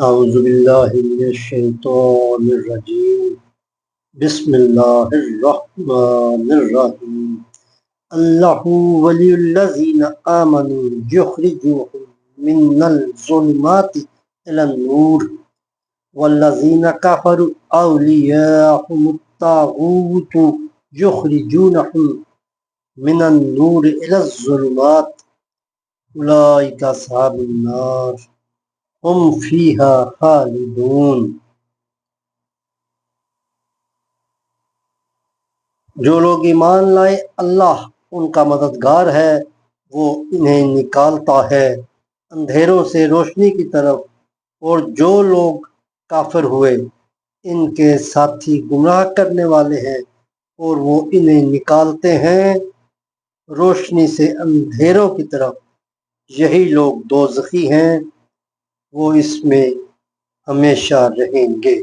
اعوذ باللہ من الشیطان الرجیم بسم اللہ الرحمن الرحیم اللہ ولی الذین آمنوا یخرجوہم من الظلمات الی النور والذین کفروا اولیاءہم الطاغوت یخرجونہم من النور الی الظلمات اولئک اصحاب النار ہم فیہا خالدون۔ جو لوگ ایمان لائے اللہ ان کا مددگار ہے، وہ انہیں نکالتا ہے اندھیروں سے روشنی کی طرف، اور جو لوگ کافر ہوئے ان کے ساتھی گمراہ کرنے والے ہیں، اور وہ انہیں نکالتے ہیں روشنی سے اندھیروں کی طرف، یہی لوگ دوزخی ہیں، وہ اس میں ہمیشہ رہیں گے۔